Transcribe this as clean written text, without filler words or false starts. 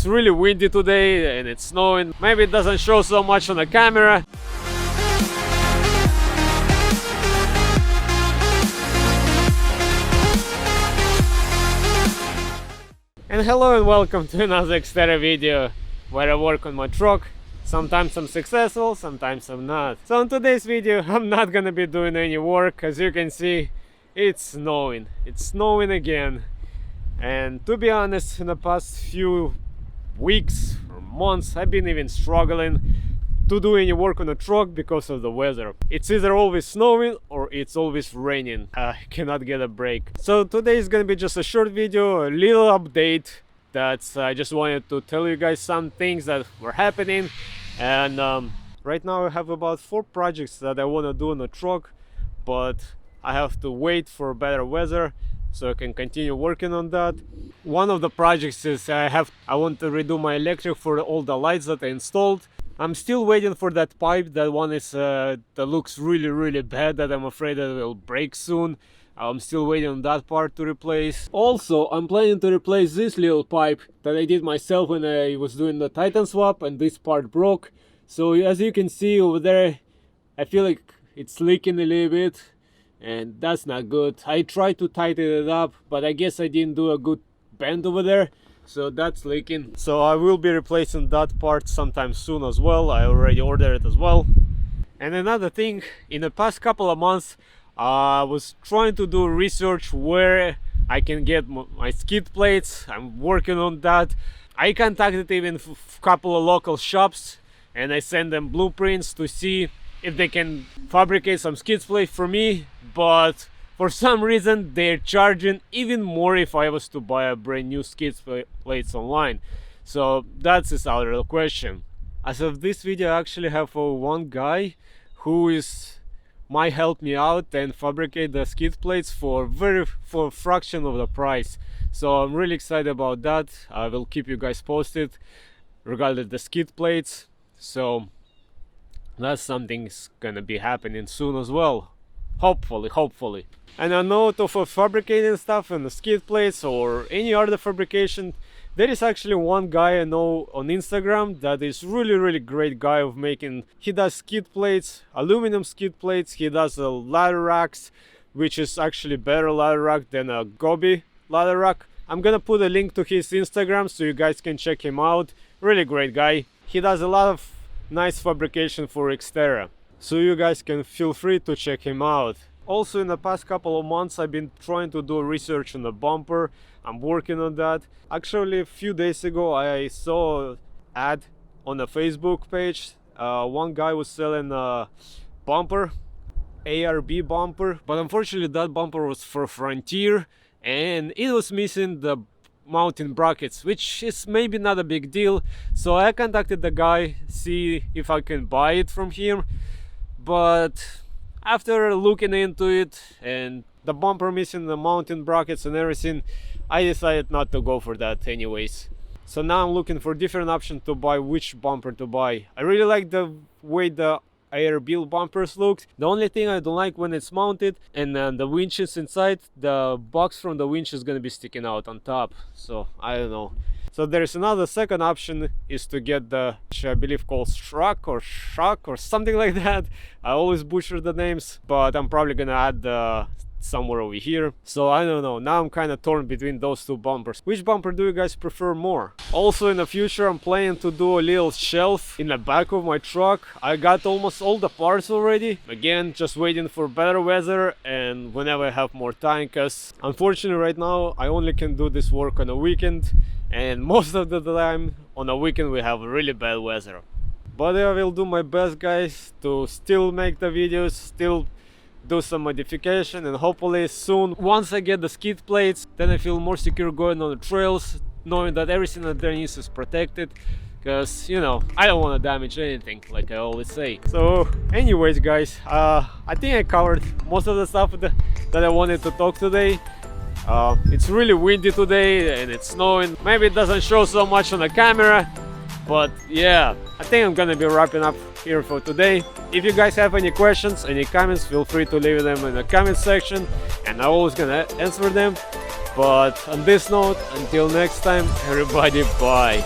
It's really windy today and it's snowing. Maybe it doesn't show so much on the camera. And hello and welcome to another Xterra video where I work on my truck. Sometimes I'm successful, sometimes I'm not. So in today's video I'm not gonna be doing any work. As you can see, it's snowing. It's snowing again. And to be honest, in the past few weeks or months I've been even struggling to do any work on the truck because of the weather. It's either always snowing or it's always raining. I cannot get a break. So today is gonna be just a short video, a little update. That's I just wanted to tell you guys some things that were happening. And right now I have about 4 projects that I want to do on the truck, but I have to wait for better weather so I can continue working on that. One of the projects is I want to redo my electric for all the lights that I installed. I'm still waiting for that pipe. That one is that looks really bad, that I'm afraid that it will break soon. I'm still waiting on that part to replace. Also, I'm planning to replace this little pipe that I did myself when I was doing the Titan swap, and this part broke. So as you can see over there, I feel like it's leaking a little bit, and that's not good. I tried to tighten it up, but I guess I didn't do a good bend over there, so that's leaking. So I will be replacing that part sometime soon as well. I already ordered it as well. And another thing, in the past couple of months I was trying to do research where I can get my skid plates. I'm working on that. I contacted even a couple of local shops and I sent them blueprints to see if they can fabricate some skid plates for me, but for some reason they're charging even more if I was to buy a brand new skid plates online. So that's out of the question. As of this video, I actually have one guy who might help me out and fabricate the skid plates for a fraction of the price. So I'm really excited about that. I will keep you guys posted regarding the skid plates. So that's something's gonna be happening soon as well, hopefully. And a note of fabricating stuff and the skid plates or any other fabrication, there is actually one guy I know on Instagram that is really great guy of making. He does skid plates, aluminum skid plates. He does ladder racks, which is actually better ladder rack than a Gobi ladder rack. I'm gonna put a link to his Instagram so you guys can check him out. Really great guy. He does a lot of nice fabrication for Xterra, so you guys can feel free to check him out. Also, in the past couple of months I've been trying to do research on the bumper. I'm working on that. Actually, a few days ago I saw an ad on a Facebook page. One guy was selling a bumper, ARB bumper, but unfortunately that bumper was for Frontier and it was missing the mounting brackets, which is maybe not a big deal. So I contacted the guy, see if I can buy it from him, but after looking into it and the bumper missing the mounting brackets and everything, I decided not to go for that anyways. So now I'm looking for different options to buy which bumper to buy. I really like the way the ARB bumpers look. The only thing I don't like when it's mounted and then the winches inside, the box from the winch is gonna be sticking out on top. So I don't know. So there's another second option is to get the, which I believe called Shock or something like that. I always butcher the names, but I'm probably gonna add somewhere over here. So I don't know, now I'm kind of torn between those two bumpers. Which bumper do you guys prefer more? Also in the future I'm planning to do a little shelf in the back of my truck. I got almost all the parts already. Again, just waiting for better weather and whenever I have more time, because unfortunately right now I only can do this work on a weekend, and most of the time on a weekend we have really bad weather. But I will do my best, guys, to still make the videos, still do some modification, and hopefully soon, once I get the skid plates, then I feel more secure going on the trails, knowing that everything underneath is protected, because you know, I don't want to damage anything, like I always say. So anyways, guys, I think I covered most of the stuff that I wanted to talk today. It's really windy today and it's snowing. Maybe it doesn't show so much on the camera, but yeah, I think I'm gonna be wrapping up here for today. If you guys have any questions, any comments, feel free to leave them in the comment section and I'm always gonna answer them. But on this note, until next time, everybody, bye.